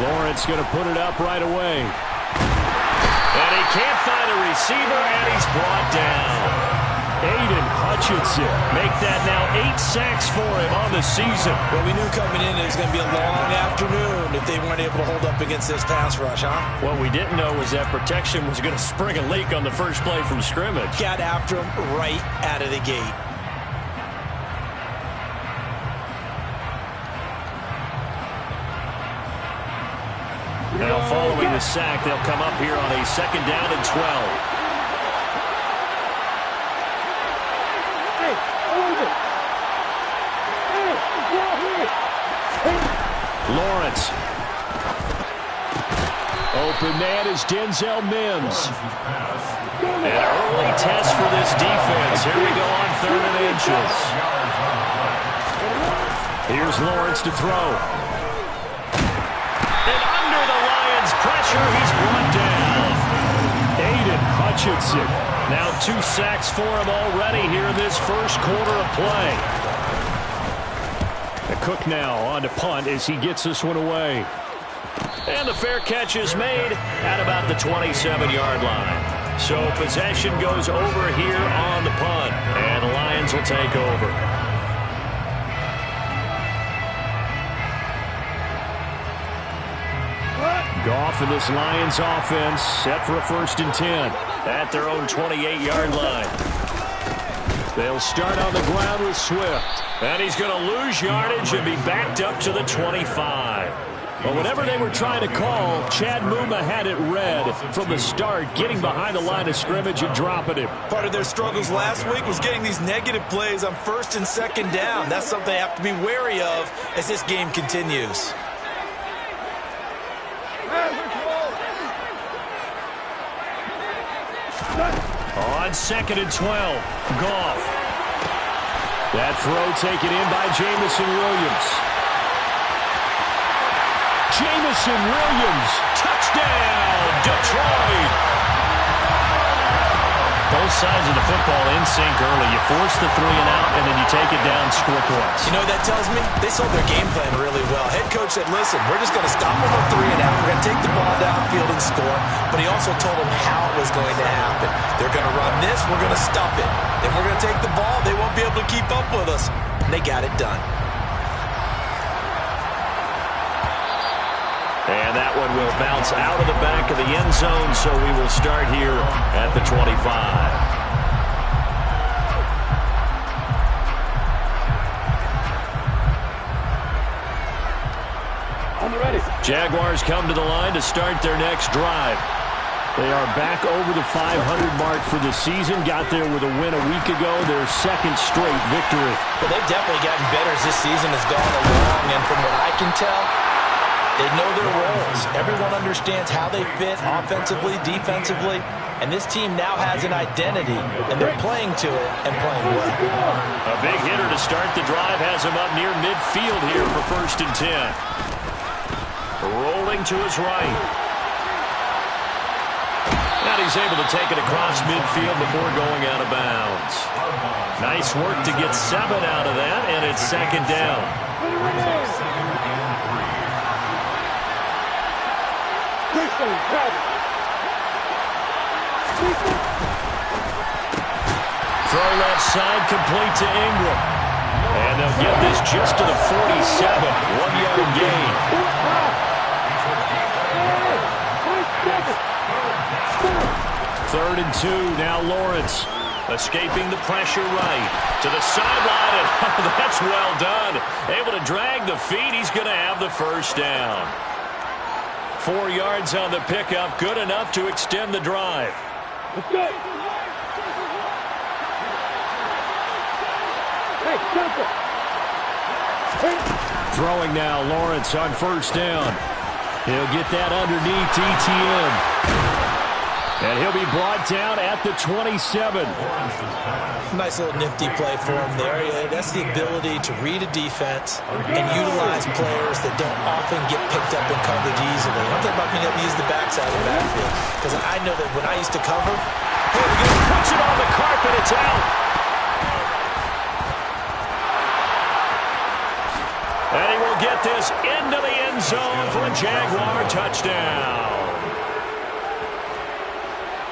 Lawrence going to put it up right away. And he can't find a receiver, and he's brought down. Aiden Hutchinson make that now 8 sacks for him on the season. Well, we knew coming in it was going to be a long afternoon if they weren't able to hold up against this pass rush, huh? What we didn't know was that protection was going to spring a leak on the first play from scrimmage. Got after him right out of the gate. Now following the sack, they'll come up here on a 2nd down and 12. Lawrence. Open man is Denzel Mims. An early test for this defense. Here we go on 3rd and inches. Here's Lawrence to throw. And under the Lions' pressure, he's brought down. Aiden Hutchinson. Now 2 sacks for him already here in this first quarter of play. Cook now on to punt as he gets this one away. And the fair catch is made at about the 27-yard line. So possession goes over here on the punt, and the Lions will take over. Goff and this Lions offense set for a 1st and 10 at their own 28-yard line. They'll start on the ground with Swift. And he's going to lose yardage and be backed up to the 25. But whatever they were trying to call, Chad Muma had it read from the start, getting behind the line of scrimmage and dropping him. Part of their struggles last week was getting these negative plays on 1st and 2nd down. That's something they have to be wary of as this game continues. On 2nd and 12, Goff. That throw taken in by Jameson Williams. Jameson Williams, touchdown, Detroit. Both sides of the football in sync early. You force the 3 and out, and then you take it down, score points. You know what that tells me? They sold their game plan really well. Head coach said, listen, we're just going to stop them on 3 and out. We're going to take the ball downfield and score. But he also told them how it was going to happen. They're going to run this. We're going to stop it. Then we're going to take the ball. They won't be able to keep up with us. And they got it done. And that one will bounce out of the back of the end zone, so we will start here at the 25. Jaguars come to the line to start their next drive. They are back over the 500 mark for the season. Got there with a win a week ago, their 2nd straight victory. Well, they've definitely gotten better as this season has gone along, and from what I can tell, they know their roles. Everyone understands how they fit offensively, defensively, and this team now has an identity, and they're playing to it and playing well. A big hitter to start the drive has him up near midfield here for 1st and 10. Rolling to his right. And he's able to take it across midfield before going out of bounds. Nice work to get 7 out of that, and it's 2nd down. Throw left side, complete to Ingram. And they'll get this just to the 47. 1-yard gain. 3rd and 2. Now Lawrence escaping the pressure right to the sideline. And that's well done. Able to drag the feet. He's going to have the 1st down. 4 yards on the pickup. Good enough to extend the drive. Throwing now, Lawrence on 1st down. He'll get that underneath ETN. And he'll be brought down at the 27. Nice little nifty play for him there. Yeah, that's the ability to read a defense and utilize players that don't often get picked up in coverage easily. I'm talking about being able to use the backside of the backfield. Because I know that when I used to cover, puts it on the carpet, it's out. And he will get get this into the end zone for a Jaguar touchdown.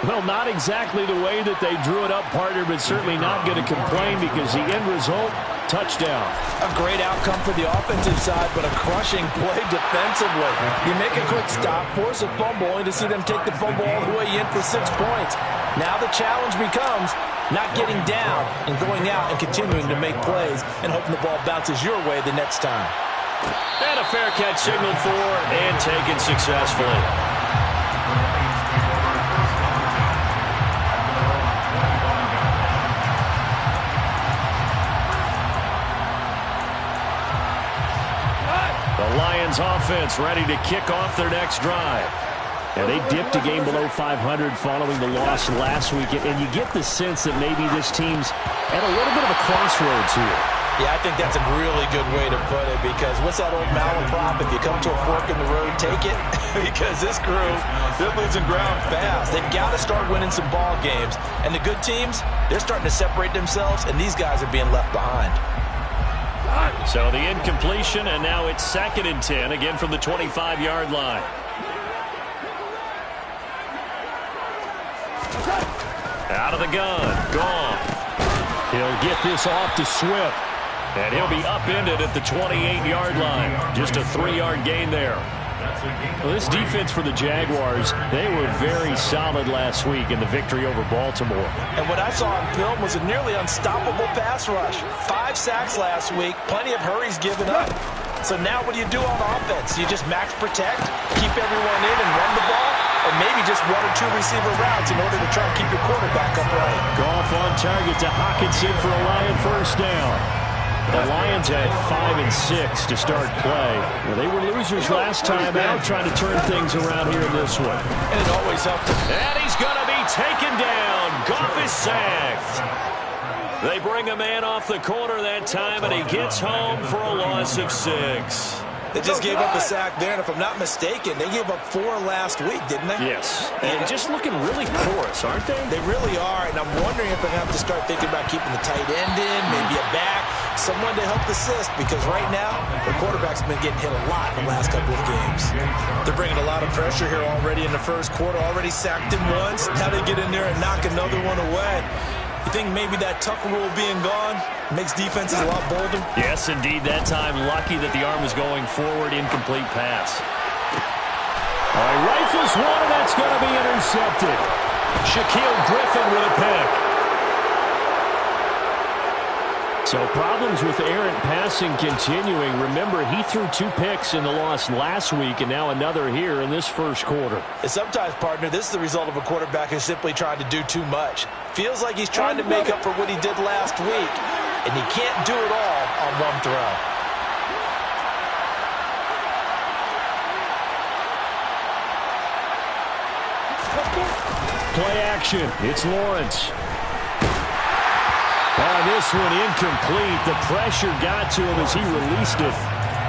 Well, not exactly the way that they drew it up, partner, but certainly not going to complain because the end result, touchdown. A great outcome for the offensive side, but a crushing play defensively. You make a quick stop, force a fumble, only to see them take the fumble all the way in for 6 points. Now the challenge becomes not getting down and going out and continuing to make plays and hoping the ball bounces your way the next time. And a fair catch signaled for and taken successfully. The Lions offense ready to kick off their next drive. And they dipped a game below 500 following the loss last week. And you get the sense that maybe this team's at a little bit of a crossroads here. Yeah, I think that's a really good way to put it because what's that old malaprop? If you come to a fork in the road, take it. Because this crew, they're losing ground fast. They've got to start winning some ball games. And the good teams, they're starting to separate themselves, and these guys are being left behind. So the incompletion, and now it's 2nd and 10, again from the 25-yard line. Out of the gun, Goff. He'll get this off to Swift. And he'll be upended at the 28-yard line. Just a 3-yard gain there. Well, this defense for the Jaguars, they were very solid last week in the victory over Baltimore. And what I saw on film was a nearly unstoppable pass rush. 5 sacks last week, plenty of hurries given up. So now what do you do on offense? You just max protect, keep everyone in and run the ball, or maybe just 1 or 2 receiver routes in order to try and keep your quarterback upright. Goff on target to Hockenson for a Lion first down. The Lions had 5 and 6 to start play. Well, they were losers last time out, trying to turn things around here in this one. And it always helps them. And he's going to be taken down. Goff is sacked. They bring a man off the corner that time, and he gets home for a loss of 6. They just gave up a sack there, and if I'm not mistaken, they gave up 4 last week, didn't they? Yes. And just looking really porous, aren't they? They really are, and I'm wondering if they have to start thinking about keeping the tight end in, maybe a back, someone to help assist, because right now, the quarterback's been getting hit a lot in the last couple of games. They're bringing a lot of pressure here already in the first quarter, already sacked him once. Now they get in there and knock another one away. You think maybe that Tucker rule being gone makes defenses a lot bolder? Yes, indeed. That time, lucky that the arm was going forward, incomplete pass. All right, rifles one, and that's going to be intercepted. Shaquille Griffin with a pick. So problems with errant passing continuing. Remember, he threw 2 picks in the loss last week, and now another here in this first quarter. And sometimes, partner, this is the result of a quarterback who's simply trying to do too much. Feels like he's trying to make up for what he did last week, and he can't do it all on one throw. Play action. It's Lawrence. This one incomplete. The pressure got to him as he released it.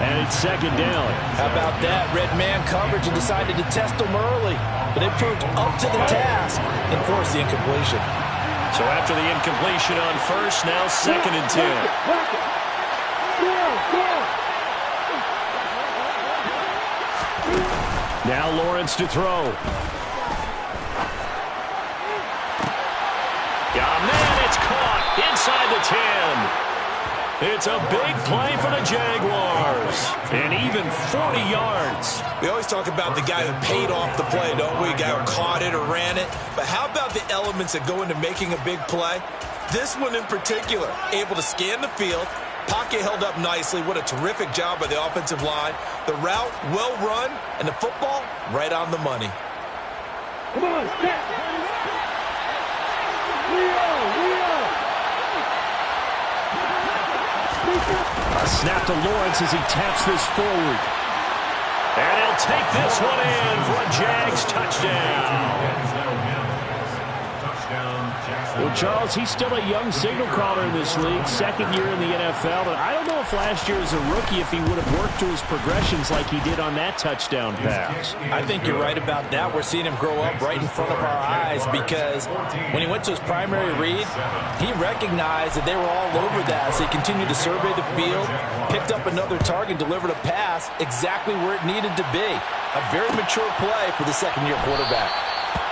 And it's 2nd down. How about that? Red man coverage and decided to test him early. But they proved up to the task and forced the incompletion. So after the incompletion on first, now 2nd and 10. Now Lawrence to throw. Man, it's caught inside the 10. It's a big play for the Jaguars. And even 40 yards. We always talk about the guy who paid off the play, don't we? The guy who caught it or ran it. But how about the elements that go into making a big play? This one in particular, able to scan the field. Pocket held up nicely. What a terrific job by the offensive line. The route, well run. And the football, right on the money. Come on, step. A snap to Lawrence as he taps this forward. And he'll take this one in for a Jags touchdown. Well, Charles, he's still a young signal caller in this league, second year in the NFL, but I don't know if last year as a rookie if he would have worked through his progressions like he did on that touchdown pass. I think you're right about that. We're seeing him grow up right in front of our eyes because when he went to his primary read, he recognized that they were all over that, so he continued to survey the field, picked up another target, delivered a pass exactly where it needed to be. A very mature play for the second-year quarterback.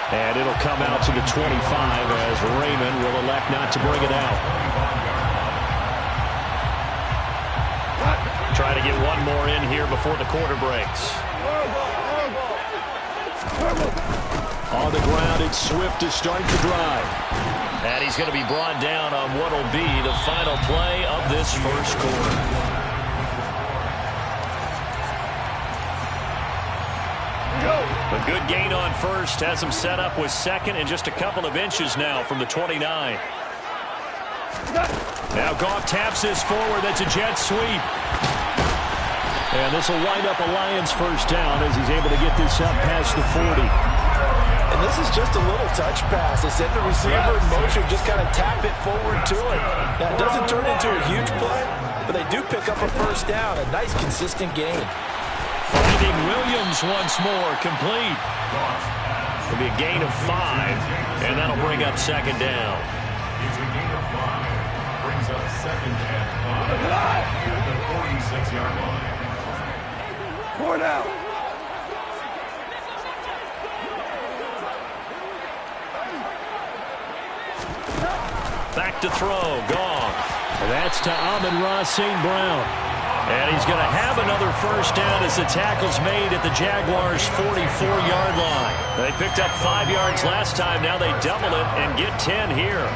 And it'll come out to the 25 as Raymond will elect not to bring it out. Try to get one more in here before the quarter breaks. On the ground, it's Swift to start the drive. And he's going to be brought down on what will be the final play of this first quarter. A good gain on first. Has him set up with second and just a couple of inches now from the 29. Now Goff taps this forward. That's a jet sweep. And this will wind up a Lions first down as he's able to get this up past the 40. And this is just a little touch pass. They send the receiver in motion, just kind of tap it forward to it. Now, it doesn't turn into a huge play, but they do pick up a first down. A nice, consistent gain. Finding Williams once more, complete. It'll be a gain of 5, and that'll bring up second down. It's a gain of 5. Brings up second and 5 at the 46-yard line. 4 down. Back to throw, Goff. That's to Amon-Ra St. Brown. And he's going to have another first down as the tackle's made at the Jaguars' 44-yard line. They picked up 5 yards last time. Now they double it and get 10 here.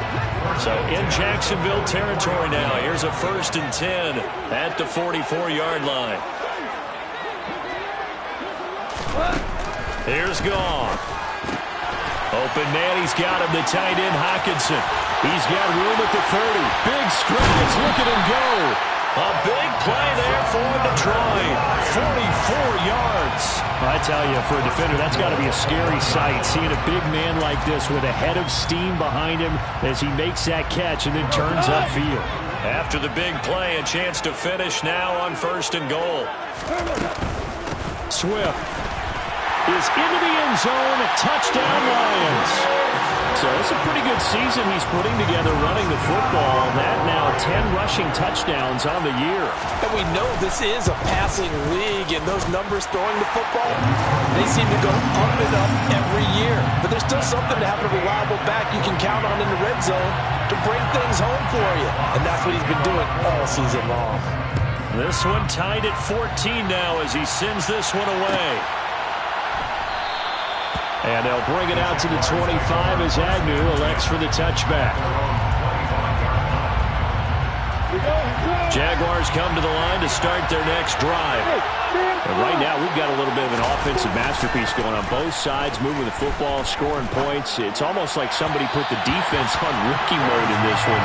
So in Jacksonville territory now. Here's a 1st and 10 at the 44-yard line. Here's Goff. Open man, he's got him, the tight end Hockenson. He's got room at the 30. Big strides, look at him go. A big play there for Detroit. 44 yards. I tell you, for a defender, that's got to be a scary sight, seeing a big man like this with a head of steam behind him as he makes that catch and then turns upfield. After the big play, a chance to finish now on 1st and goal. Swift is into the end zone. Touchdown, Lions. So it's a pretty good season he's putting together running the football. That now 10 rushing touchdowns on the year. And we know this is a passing league, and those numbers throwing the football, they seem to go up and up every year. But there's still something to having a reliable back you can count on in the red zone to bring things home for you. And that's what he's been doing all season long. This one tied at 14 now as he sends this one away. And they'll bring it out to the 25 as Agnew elects for the touchback. Jaguars come to the line to start their next drive. And right now, we've got a little bit of an offensive masterpiece going on both sides, moving the football, scoring points. It's almost like somebody put the defense on rookie mode in this one.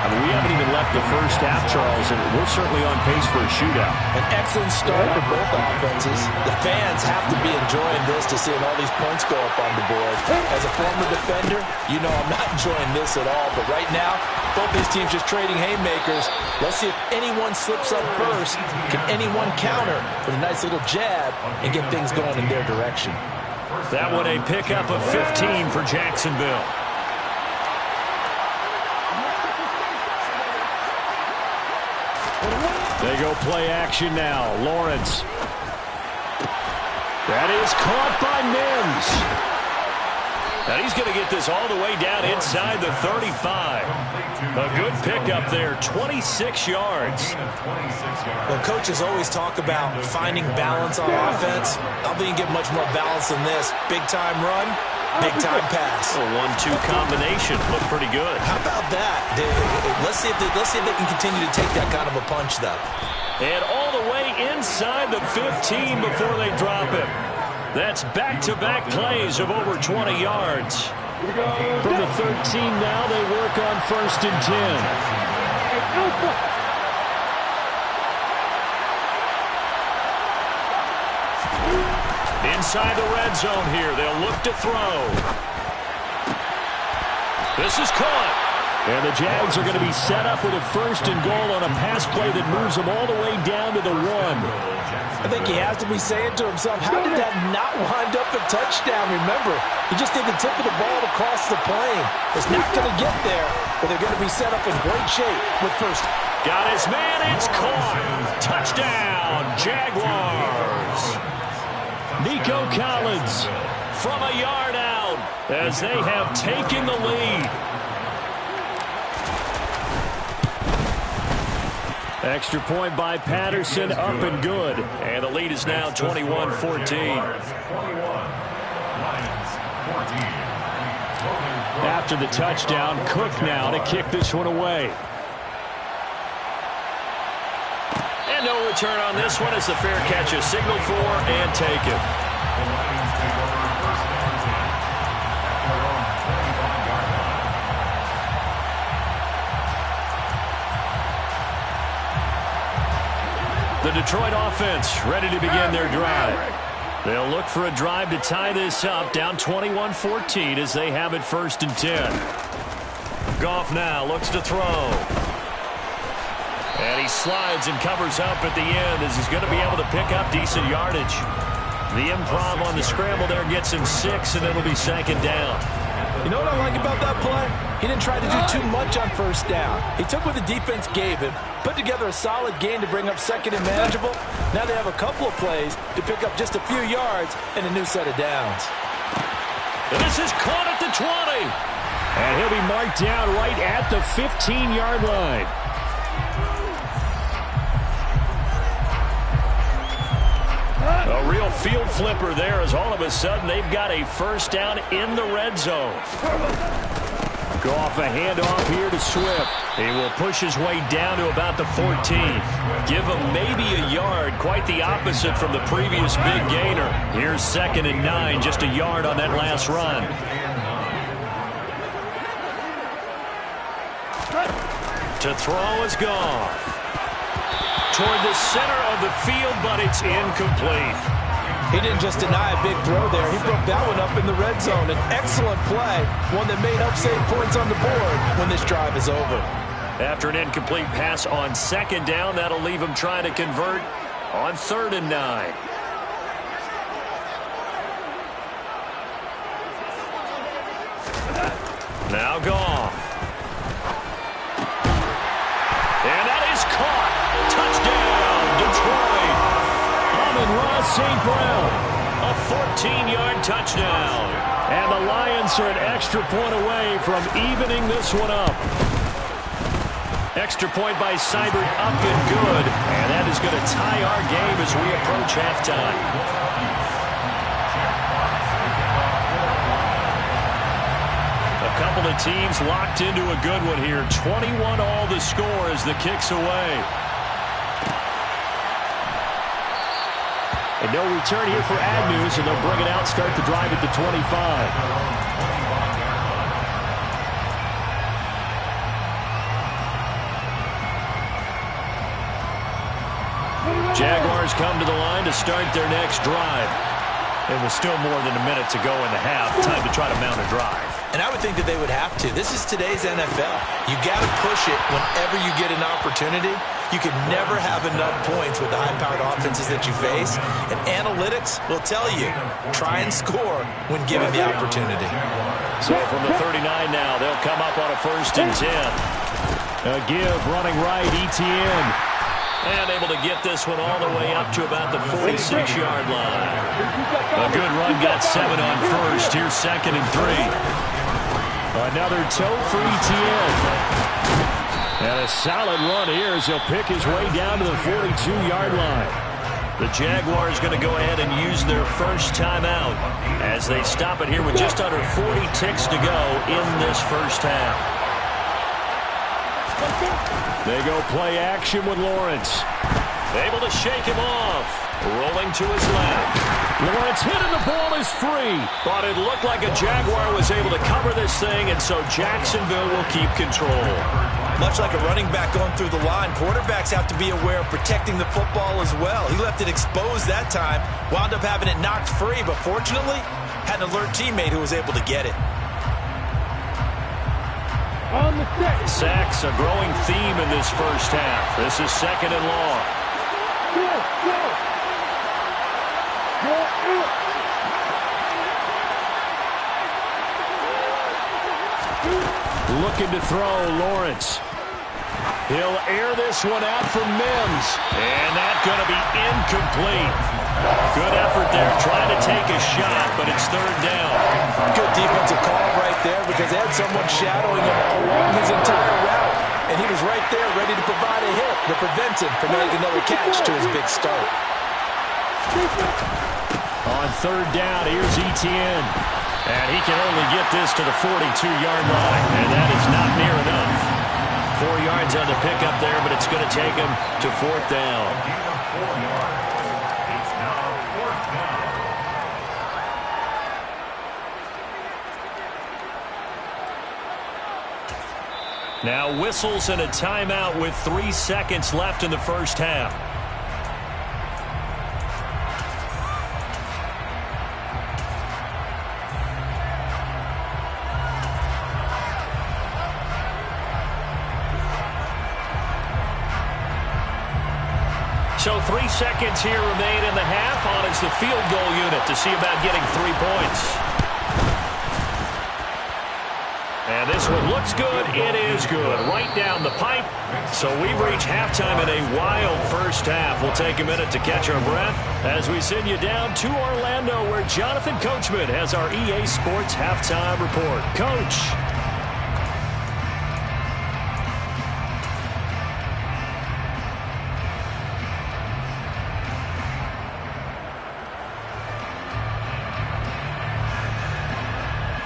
I mean, we haven't even left the first half, Charles, and we're certainly on pace for a shootout. An excellent start for both offenses. The fans have to be enjoying this to seeing all these points go up on the board. As a former defender, you know I'm not enjoying this at all. But right now, both these teams just trading haymakers. Let's see if anyone slips up first. Can anyone counter with a nice little jab and get things going in their direction? That one a pickup of 15 for Jacksonville. They go play action now. Lawrence. That is caught by Mims. And he's going to get this all the way down inside the 35. A good pickup there, 26 yards. Well, coaches always talk about finding balance on offense. I don't think you get much more balance than this. Big-time run, big-time pass. A 1-2 combination looked pretty good. How about that? Let's see if they can continue to take that kind of a punch, though. And all the way inside the 15 before they drop him. That's back-to-back plays of over 20 yards. From the 13 now, they work on 1st and 10. Inside the red zone here, they'll look to throw. This is caught. And the Jags are going to be set up with a 1st and goal on a pass play that moves them all the way down to the 1. I think he has to be saying to himself, how did that not wind up a touchdown? Remember, he just did the tip of the ball across the plane. It's not going to get there, but they're going to be set up in great shape with first. Got his man. It's caught. Touchdown, Jaguars. Nico Collins from a yard out as they have taken the lead. Extra point by Patterson, up and good. And the lead is now 21-14. After the touchdown, Cook now to kick this one away. And no return on this one as the fair catch is signaled for and taken. The Detroit offense ready to begin their drive. They'll look for a drive to tie this up, down 21-14 as they have it 1st and 10. Goff now looks to throw. And he slides and covers up at the end as he's going to be able to pick up decent yardage. The improv on the scramble there gets him 6, and it'll be 2nd down. You know what I like about that play? He didn't try to do too much on 1st down. He took what the defense gave him, put together a solid gain to bring up 2nd and manageable. Now they have a couple of plays to pick up just a few yards and a new set of downs. And this is caught at the 20. And he'll be marked down right at the 15-yard line. A real field flipper there as all of a sudden they've got a 1st down in the red zone. Goff a handoff here to Swift. He will push his way down to about the 14. Give him maybe a yard, quite the opposite from the previous big gainer. Here's 2nd and 9, just a yard on that last run. To throw is Goff. Toward the center of the field, but it's incomplete. He didn't just deny a big throw there. He broke that one up in the red zone. An excellent play, one that may help save points on the board when this drive is over. After an incomplete pass on 2nd down, that'll leave him trying to convert on 3rd and 9. Now Goff. And that is caught. Touchdown, Detroit. Amon-Ra St. Brown. A 14-yard touchdown. And the Lions are an extra point away from evening this one up. Extra point by Seibert, up and good. And that is going to tie our game as we approach halftime. A couple of teams locked into a good one here. 21 all the score as the kick's away. And no return here for Agnew, so they'll bring it out, start the drive at the 25. Jaguars come to the line to start their next drive. It was still more than a minute to go in the half. Time to try to mount a drive. And I would think that they would have to. This is today's NFL. You got to push it whenever you get an opportunity. You can never have enough points with the high-powered offenses that you face. And analytics will tell you, try and score when given the opportunity. So from the 39 now, they'll come up on a 1st and 10. A give running right, Etienne. And able to get this one all the way up to about the 46-yard line. A good run, got 7 on 1st. Here's 2nd and 3. Another toe for Etienne. And a solid run here as he'll pick his way down to the 42-yard line. The Jaguars going to go ahead and use their first timeout as they stop it here with just under 40 ticks to go in this first half. They go play action with Lawrence. Able to shake him off. Rolling to his left. Lawrence hit and the ball is free. But it looked like a Jaguar was able to cover this thing, and so Jacksonville will keep control. Much like a running back going through the line, quarterbacks have to be aware of protecting the football as well. He left it exposed that time, wound up having it knocked free, but fortunately, had an alert teammate who was able to get it. Sacks a growing theme in this first half. This is 2nd and long. Looking to throw, Lawrence. He'll air this one out for Mims. And that's going to be incomplete. Good effort there trying to take a shot, but it's 3rd down. Good defensive call right there because they had someone shadowing him along his entire route. And he was right there ready to provide a hit that prevents him from making another catch to his big start. On 3rd down, here's Etienne. And he can only get this to the 42-yard line, and that is not near enough. 4 yards on the pickup there, but it's going to take him to 4th down. It's now 4th down. Now whistles and a timeout with 3 seconds left in the first half. So 3 seconds here remain in the half. On is the field goal unit to see about getting 3 points. And this one looks good. It is good. Right down the pipe. So we've reached halftime in a wild first half. We'll take a minute to catch our breath as we send you down to Orlando, where Jonathan Coachman has our EA Sports halftime report. Coach.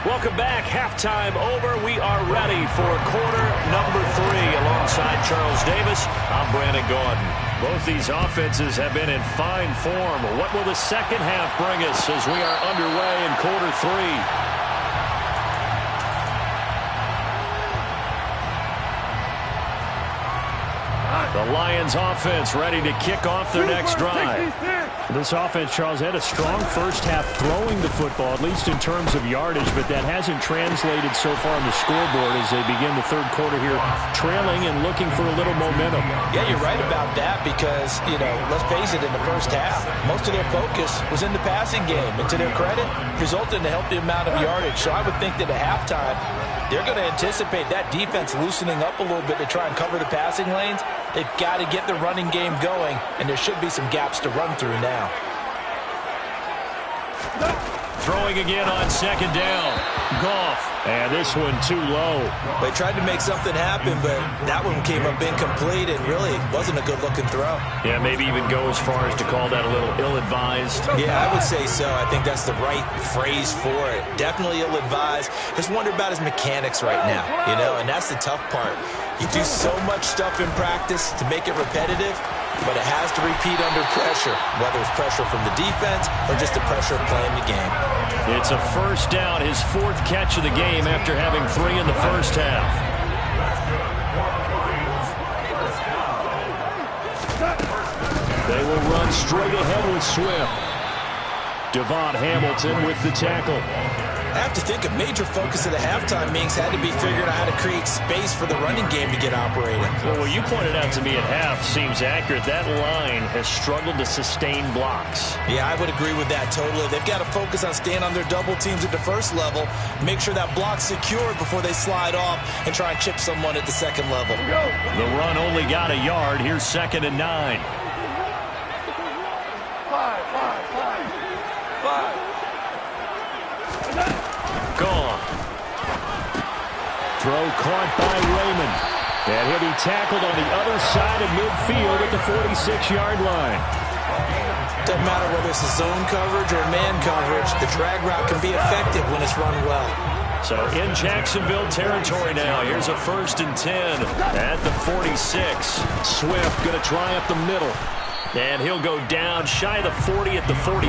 Welcome back. Halftime over. We are ready for quarter number 3. Alongside Charles Davis, I'm Brandon Gaudin. Both these offenses have been in fine form. What will the second half bring us as we are underway in quarter 3? The Lions offense ready to kick off their next drive. This offense, Charles, had a strong first half throwing the football, at least in terms of yardage, but that hasn't translated so far on the scoreboard as they begin the third quarter here, trailing and looking for a little momentum. Yeah, you're right about that because, let's face it, in the first half, most of their focus was in the passing game. And to their credit, resulted in a healthy amount of yardage. So I would think that at halftime, they're going to anticipate that defense loosening up a little bit to try and cover the passing lanes. They've got to get the running game going, and there should be some gaps to run through now. Throwing again on 2nd down. Goff. And this one too low. They tried to make something happen, but that one came up incomplete and really wasn't a good-looking throw. Yeah, maybe even go as far as to call that a little ill-advised. Yeah, I would say so. I think that's the right phrase for it. Definitely ill-advised. Just wonder about his mechanics right now, and that's the tough part. You do so much stuff in practice to make it repetitive, but it has to repeat under pressure, whether it's pressure from the defense or just the pressure of playing the game. It's a first down, his 4th catch of the game after having 3 in the first half. They will run straight ahead with Swift. Devon Hamilton with the tackle. I have to think a major focus of the halftime meetings had to be figuring out how to create space for the running game to get operating. Well, what you pointed out to me at half seems accurate. That line has struggled to sustain blocks. Yeah, I would agree with that totally. They've got to focus on staying on their double teams at the first level, make sure that block's secured before they slide off and try and chip someone at the second level. The run only got a yard. Here's 2nd and 9. 5. Gone. Throw caught by Raymond. And he'll be tackled on the other side of midfield at the 46-yard line. Doesn't matter whether it's a zone coverage or man coverage, the drag route can be effective when it's run well. So in Jacksonville territory now. Here's a 1st and 10 at the 46. Swift going to try up the middle. And he'll go down shy of the 40 at the 41.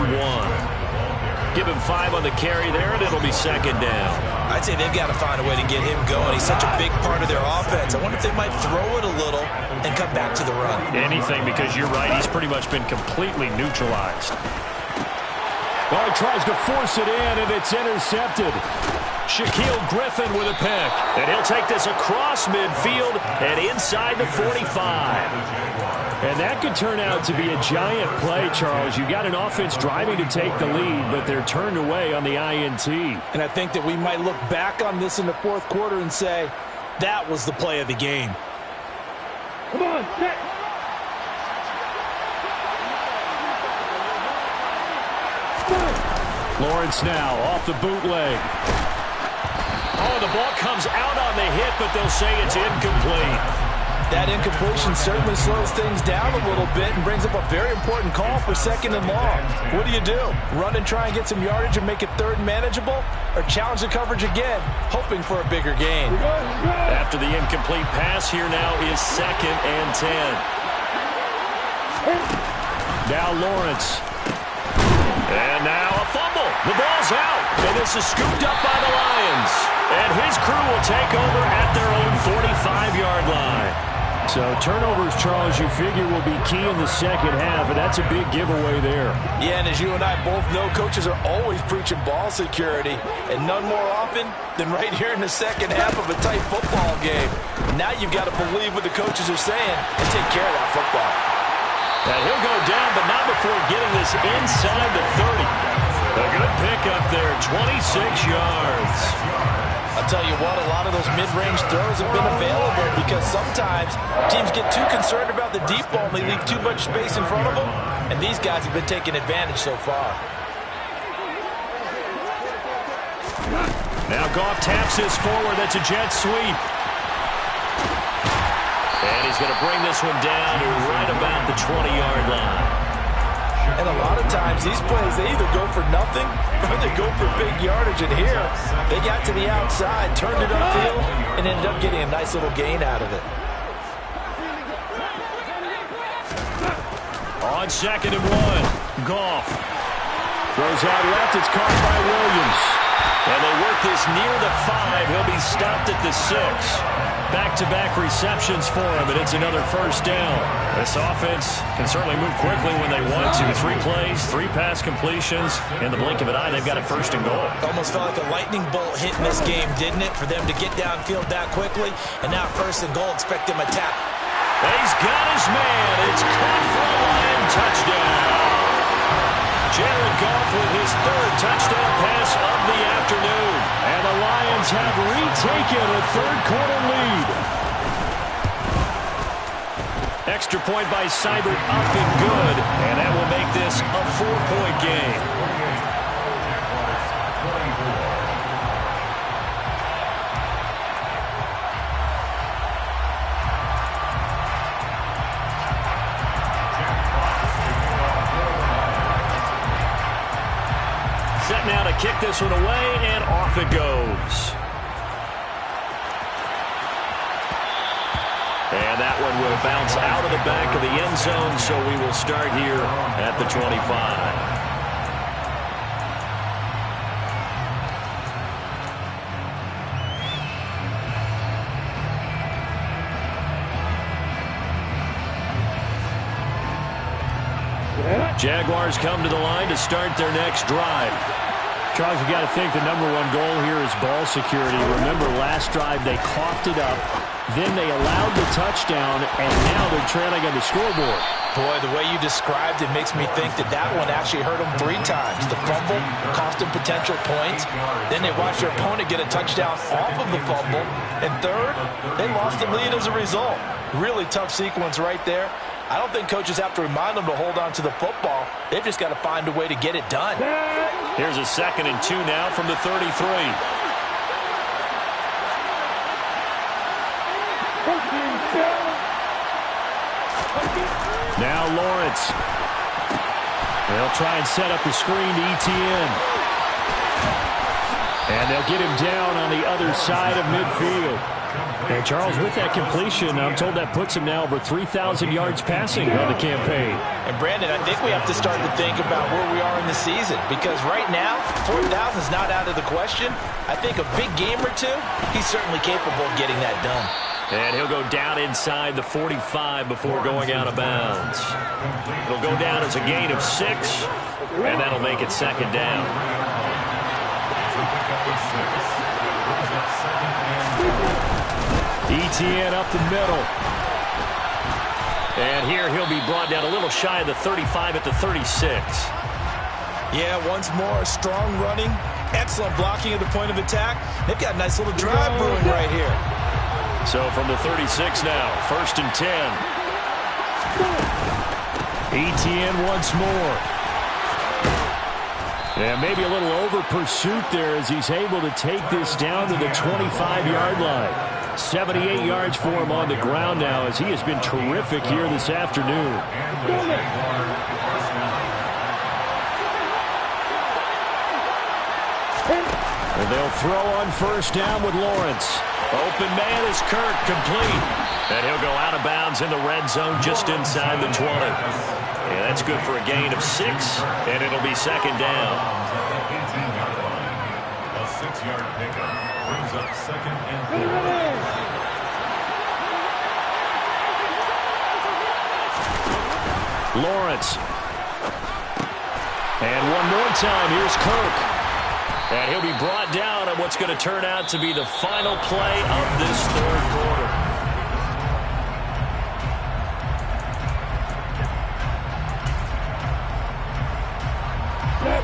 Give him 5 on the carry there, and it'll be 2nd down. I'd say they've got to find a way to get him going. He's such a big part of their offense. I wonder if they might throw it a little and come back to the run. Anything, because you're right. He's pretty much been completely neutralized. Oh, he tries to force it in, and it's intercepted. Shaquille Griffin with a pick. And he'll take this across midfield and inside the 45. And that could turn out to be a giant play, Charles. You got an offense driving to take the lead, but they're turned away on the INT. And I think that we might look back on this in the fourth quarter and say, that was the play of the game. Come on, set. Lawrence now off the bootleg. Oh, the ball comes out on the hit, but they'll say it's incomplete. That incompletion certainly slows things down a little bit and brings up a very important call for 2nd and long. What do? Run and try and get some yardage and make it 3rd and manageable? Or challenge the coverage again, hoping for a bigger gain? After the incomplete pass, here now is 2nd and 10. Now Lawrence. And now a fumble. The ball's out. And this is scooped up by the Lions. And his crew will take over at their own 45-yard line. So turnovers, Charles, you figure will be key in the second half, and that's a big giveaway there. Yeah, and as you and I both know, coaches are always preaching ball security, and none more often than right here in the second half of a tight football game. Now you've got to believe what the coaches are saying and take care of that football. And he'll go down, but not before getting this inside the 30. A good pickup there, 26 yards. I'll tell you what, a lot of those mid-range throws have been available because sometimes teams get too concerned about the deep ball and they leave too much space in front of them, and these guys have been taking advantage so far. Now Goff taps this forward. That's a jet sweep. And he's going to bring this one down to right about the 20-yard line. And a lot of times, these plays, they either go for nothing or they go for big yardage. And here, they got to the outside, turned it upfield, and ended up getting a nice little gain out of it. On 2nd and 1, Goff throws out left. It's caught by Williams. And they work this near the 5. He'll be stopped at the 6. Back-to-back receptions for him, and it's another first down. This offense can certainly move quickly when they want to. 3 plays, 3 pass completions. In the blink of an eye, they've got it 1st and goal. Almost felt like a lightning bolt hit in this game, didn't it? For them to get downfield that quickly. And now 1st and goal, expect him to tap. He's got his man. It's caught for a Lion touchdown. Jared Goff with his 3rd touchdown pass of the afternoon. And the Lions have retaken a 3rd quarter lead. Extra point by Seibert up and good. And that will make this a 4-point game. Set now to kick this one away, and off it goes. And that one will bounce out of the back of the end zone, so we will start here at the 25. Jaguars come to the line to start their next drive. Charles, you got to think the number 1 goal here is ball security. Remember, last drive they coughed it up, then they allowed the touchdown, and now they're trailing on the scoreboard. Boy, the way you described it makes me think that that one actually hurt them 3 times. The fumble cost them potential points. Then they watched their opponent get a touchdown off of the fumble. And 3rd, they lost the lead as a result. Really tough sequence right there. I don't think coaches have to remind them to hold on to the football. They've just got to find a way to get it done. Here's a 2nd and 2 now from the 33. Now Lawrence. They'll try and set up the screen to Etienne. And they'll get him down on the other side of midfield. And Charles, with that completion, I'm told that puts him now over 3,000 yards passing on the campaign. And Brandon, I think we have to start to think about where we are in the season, because right now, 4,000 is not out of the question. I think a big game or two, he's certainly capable of getting that done. And he'll go down inside the 45 before going out of bounds. It'll go down as a gain of 6, and that'll make it second down. Etienne up the middle. And here he'll be brought down a little shy of the 35 at the 36. Yeah, once more, strong running, excellent blocking at the point of attack. They've got a nice little drive brewing right here. So from the 36 now, 1st and 10. Etienne once more. And maybe a little over pursuit there as he's able to take this down to the 25-yard line. 78 yards for him on the ground now as he has been terrific here this afternoon. And they'll throw on 1st down with Lawrence. Open man is Kirk, complete. And he'll go out of bounds in the red zone just inside the 20. And that's good for a gain of 6, and it'll be second down. A 6-yard pickup brings up 2nd and 4. Lawrence. And one more time, here's Kirk. And he'll be brought down at what's going to turn out to be the final play of this 3rd quarter.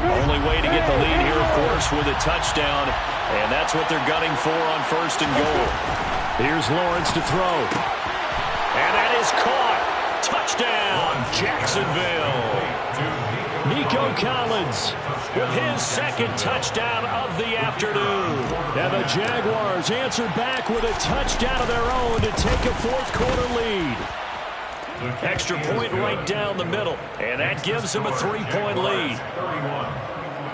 Only way to get the lead here, of course, with a touchdown. And that's what they're gunning for on 1st and goal. Here's Lawrence to throw. And that is caught. Touchdown, Jacksonville. Nico Collins with his 2nd touchdown of the afternoon. And the Jaguars answer back with a touchdown of their own to take a 4th quarter lead. Extra point right down the middle, and that gives them a 3-point lead. 31,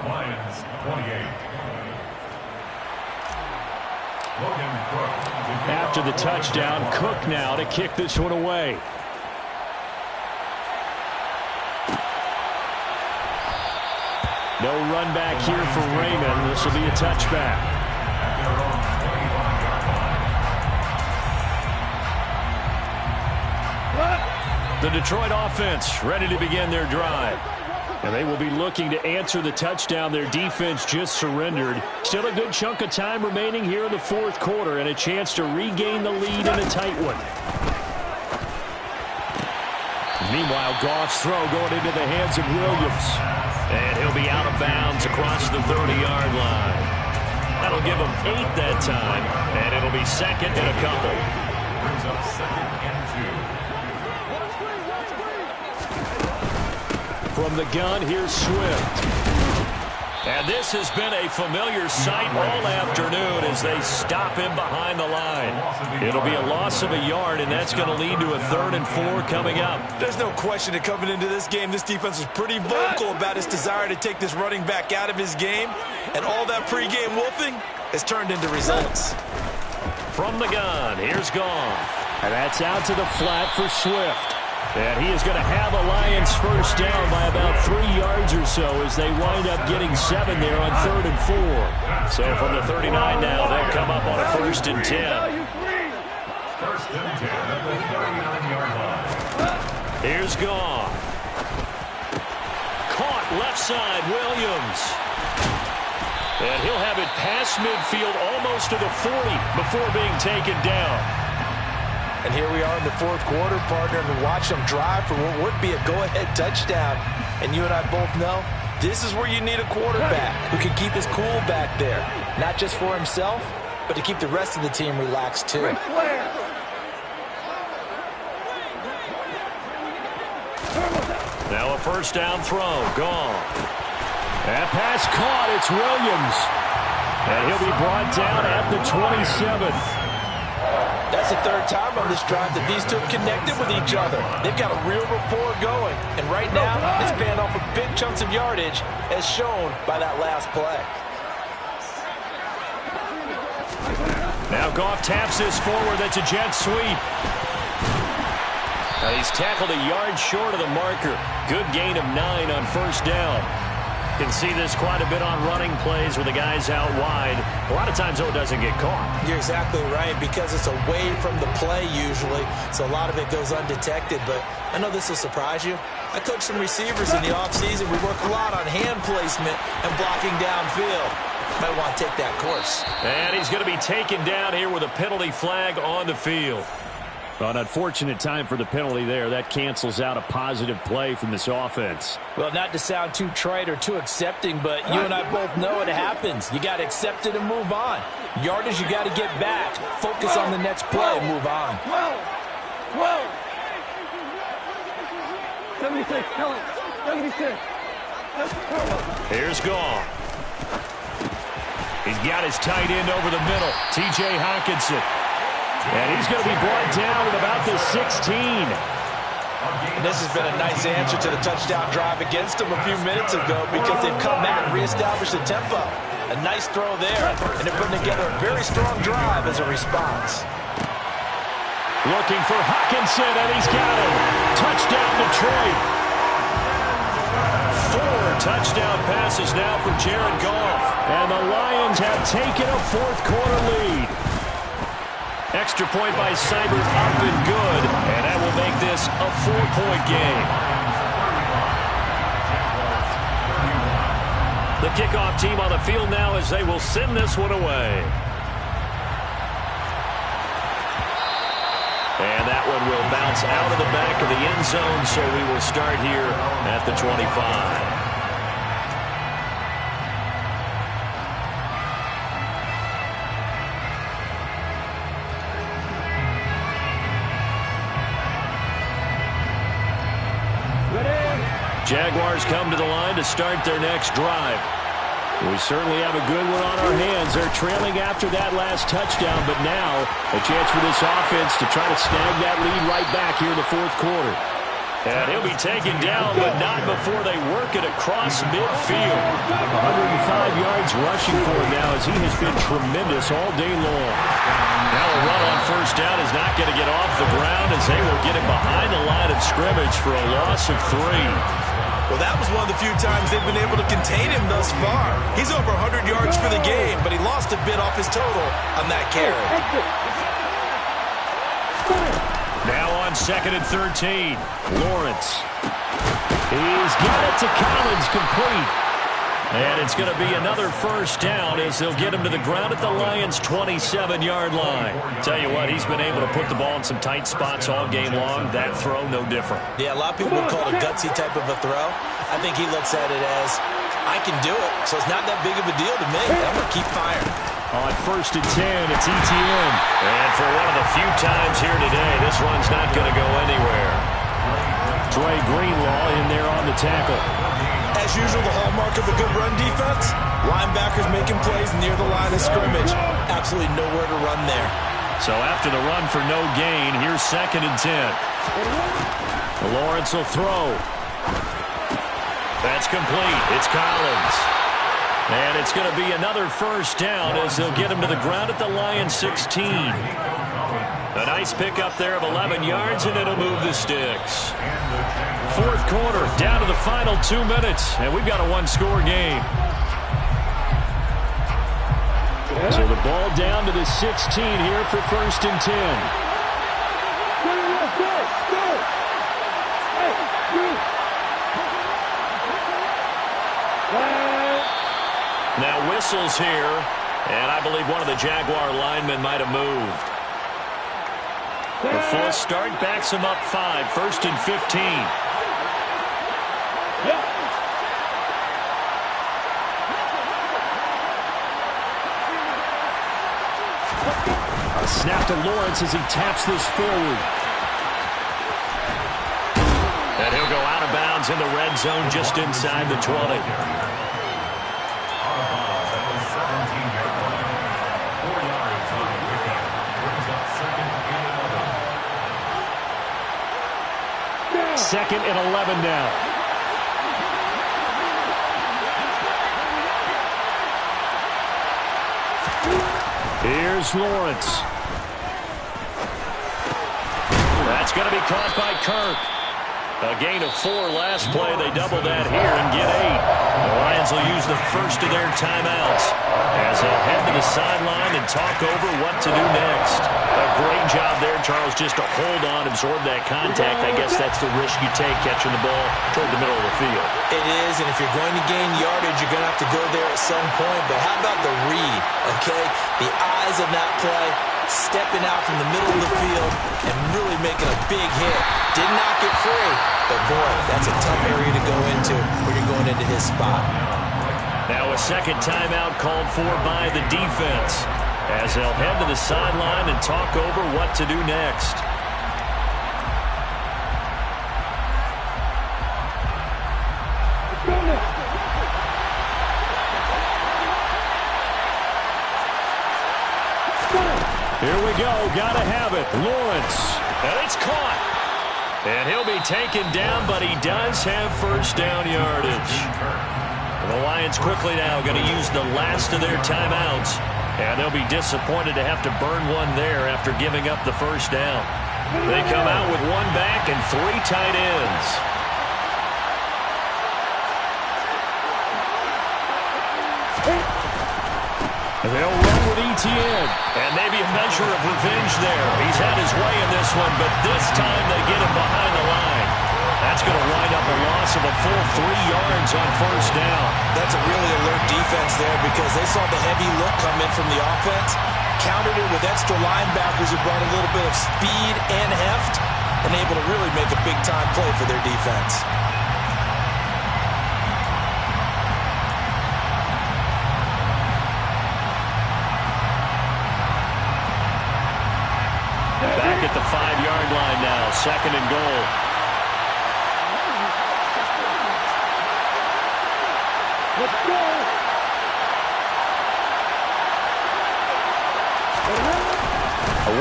Lions 28. After the touchdown, Cook now to kick this one away. No run back here for Raymond. This will be a touchback. The Detroit offense ready to begin their drive. And they will be looking to answer the touchdown their defense just surrendered. Still a good chunk of time remaining here in the 4th quarter and a chance to regain the lead in a tight one. Meanwhile, Goff's throw going into the hands of Williams. And he'll be out of bounds across the 30-yard line. That'll give him 8 that time, and it'll be 2nd and a couple. Brings up 2nd and 2. From the gun, here's Swift. And this has been a familiar sight all afternoon as they stop him behind the line. It'll be a loss of a yard, and that's going to lead to a 3rd and 4 coming up. There's no question that coming into this game, this defense was pretty vocal about its desire to take this running back out of his game. And all that pregame wolfing has turned into results. From the gun, here's Goff. And that's out to the flat for Swift. And he is going to have a Lions 1st down by about 3 yards or so as they wind up getting 7 there on 3rd and 4. So from the 39 now, they'll come up on a 1st and 10. 1st and 10 at the 39-yard line. Here's Goff. Caught left side, Williams. And he'll have it past midfield almost to the 40 before being taken down. And here we are in the 4th quarter, partner, and watch them drive for what would be a go-ahead touchdown. And you and I both know this is where you need a quarterback who can keep his cool back there, not just for himself, but to keep the rest of the team relaxed too. Now a 1st down throw, gone. That pass caught, it's Williams. And he'll be brought down at the 27. That's the 3rd time on this drive that these two have connected with each other. They've got a real rapport going. And right now, it's paying off with big chunks of yardage, as shown by that last play. Now Goff taps this forward. That's a jet sweep. Now he's tackled a yard short of the marker. Good gain of 9 on 1st down. Can see this quite a bit on running plays with the guys out wide. A lot of times, though, it doesn't get caught. You're exactly right, because it's away from the play usually, so a lot of it goes undetected. But I know this will surprise you. I coach some receivers in the offseason. We work a lot on hand placement and blocking downfield. Might want to take that course. And he's going to be taken down here with a penalty flag on the field. An unfortunate time for the penalty there. That cancels out a positive play from this offense. Well, not to sound too trite or too accepting, but you and I both know it happens. You got to accept it and move on. Yardage, you got to get back. Focus on the next play and move on. 76, tell him. 76. Here's Goff. He's got his tight end over the middle, T.J. Hockenson. And he's going to be brought down at about the 16. This has been a nice answer to the touchdown drive against them a few minutes ago, because they've come back and reestablished the tempo. A nice throw there, and they're putting together a very strong drive as a response. Looking for Hockenson, and he's got him. Touchdown, Detroit. 4 touchdown passes now for Jared Goff. And the Lions have taken a fourth-quarter lead. Extra point by Seibert up and good, and that will make this a 4-point game. The kickoff team on the field now as they will send this one away. And that one will bounce out of the back of the end zone, so we will start here at the 25. Jaguars come to the line to start their next drive. We certainly have a good one on our hands. They're trailing after that last touchdown, but now a chance for this offense to try to snag that lead right back here in the fourth quarter. And he'll be taken down, but not before they work it across midfield. 105 yards rushing for him now, as he has been tremendous all day long. Now a run on first down is not going to get off the ground, as they will get him behind the line of scrimmage for a loss of 3. Well, that was one of the few times they've been able to contain him thus far. He's over 100 yards for the game, but he lost a bit off his total on that carry. Now on 2nd and 13, Lawrence. He's got it to Collins, complete. And it's going to be another first down as they'll get him to the ground at the Lions' 27-yard line. Tell you what, he's been able to put the ball in some tight spots all game long. That throw, no different. Yeah, a lot of people would call it a gutsy type of a throw. I think he looks at it as, I can do it, so it's not that big of a deal to me. I'm going to keep firing. On 1st and 10, it's ETN. And for one of the few times here today, this run's not going to go anywhere. Dre Greenlaw in there on the tackle. As usual, the hallmark of a good run defense, linebackers making plays near the line of scrimmage. Absolutely nowhere to run there. So after the run for no gain, here's 2nd and 10. Lawrence will throw. That's complete. It's Collins. And it's going to be another first down as they'll get him to the ground at the Lions' 16. A nice pickup there of 11 yards, and it'll move the sticks. Fourth quarter, down to the final 2 minutes, and we've got a one-score game. So the ball down to the 16 here for 1st and 10. Now whistles here, and I believe one of the Jaguar linemen might have moved. The false start backs him up 5, 1st and 15. A snap to Lawrence as he taps this forward. And he'll go out of bounds in the red zone just inside the 20. Second and 11 now. Here's Lawrence. That's going to be caught by Kirk. A gain of 4 last play. They double that here and get 8. The Lions will use the first of their timeouts as they'll head to the sideline and talk over what to do next. A great job there, Charles, just to hold on, absorb that contact. I guess that's the risk you take catching the ball toward the middle of the field. It is, and if you're going to gain yardage, you're going to have to go there at some point. But how about the read, okay? The eyes of that play, stepping out from the middle of the field and really making a big hit. Did not get free, but boy, that's a tough area to go into when you're going into his spot. Now a second timeout called for by the defense as they'll head to the sideline and talk over what to do next. Here we go. Got to have it. Lawrence. And it's caught. And he'll be taken down, but he does have first down yardage. And the Lions quickly now going to use the last of their timeouts. And they'll be disappointed to have to burn one there after giving up the first down. They come out with 1 back and 3 tight ends. They'll run with Etienne. And maybe a measure of revenge there. He's had his way in this one, but this time they get him behind the line. That's going to wind up a loss of a full 3 yards on first down. That's a really alert defense there because they saw the heavy look come in from the offense, countered it with extra linebackers who brought a little bit of speed and heft, and able to really make a big-time play for their defense. Back at the 5-yard line now, 2nd and goal. Let's go!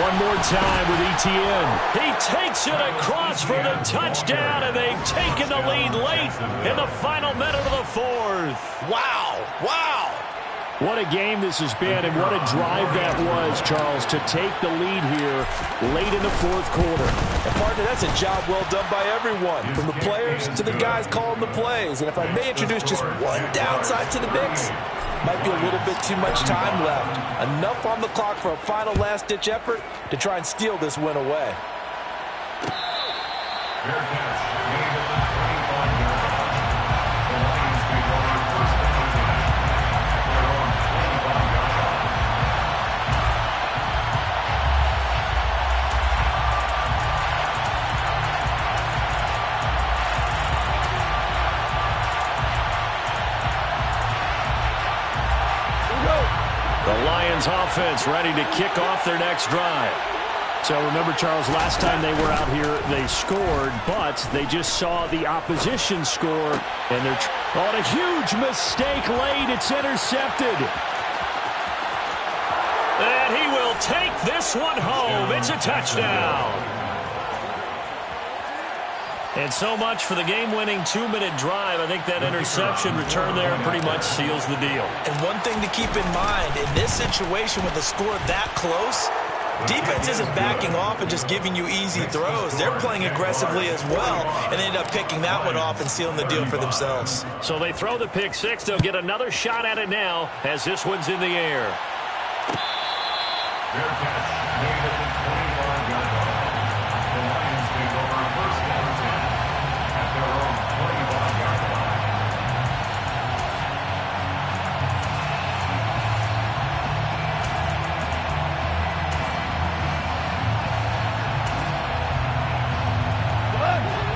One more time with Etienne. He takes it across for the touchdown, and they've taken the lead late in the final minute of the 4th. Wow! Wow! What a game this has been, and what a drive that was, Charles, to take the lead here late in the 4th quarter. And partner, that's a job well done by everyone, from the players to the guys calling the plays. And if I may introduce just one downside to the mix, might be a little bit too much time left. Enough on the clock for a final last-ditch effort to try and steal this win away. The Lions offense ready to kick off their next drive. So remember, Charles, last time they were out here, they scored, but they just saw the opposition score, and they're on a huge mistake late. It's intercepted. And he will take this one home. It's a touchdown. And so much for the game-winning 2-minute drive. I think that interception return there pretty much seals the deal. And one thing to keep in mind, in this situation with the score that close, defense isn't backing off and just giving you easy throws. They're playing aggressively as well, and they end up picking that one off and sealing the deal for themselves. So they throw the pick six. They'll get another shot at it now as this one's in the air. Fair catch made at the 25-yard line. The Lions take over first down 10 at their own 25-yard line.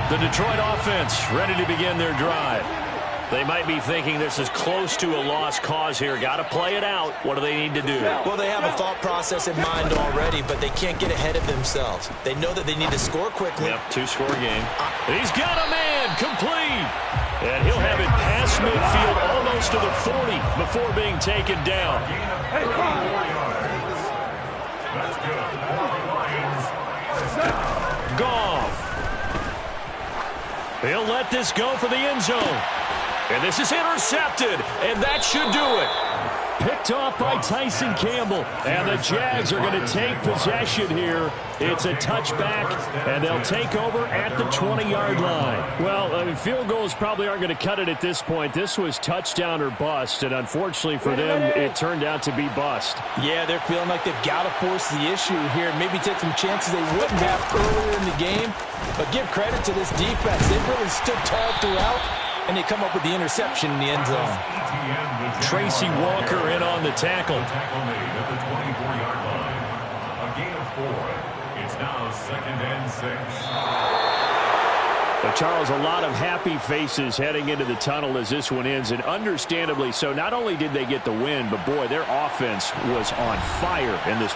The Detroit offense ready to begin their drive. They might be thinking this is close to a lost cause here. Got to play it out. What do they need to do? Well, they have a thought process in mind already, but they can't get ahead of themselves. They know that they need to score quickly. Yep, 2-score game. He's got a man complete. And he'll have it past midfield almost to the 40 before being taken down. That's good. Lions. Goff. He'll let this go for the end zone. And this is intercepted, and that should do it. picked off by Tyson Campbell. And the Jags are going to take possession here. It's a touchback, and they'll take over at the 20-yard line. Well, field goals probably aren't going to cut it at this point. This was touchdown or bust, and unfortunately for them, it turned out to be bust. Yeah, they're feeling like they've got to force the issue here, maybe take some chances they wouldn't have earlier in the game. But give credit to this defense. They've really stood tall throughout, and they come up with the interception in the end zone. Tracy Walker in on the tackle. Tackle made at the 24-yard line. A gain of 4. It's now 2nd and 6. But Charles, a lot of happy faces heading into the tunnel as this one ends, and understandably so. Not only did they get the win, but boy, their offense was on fire in this ball.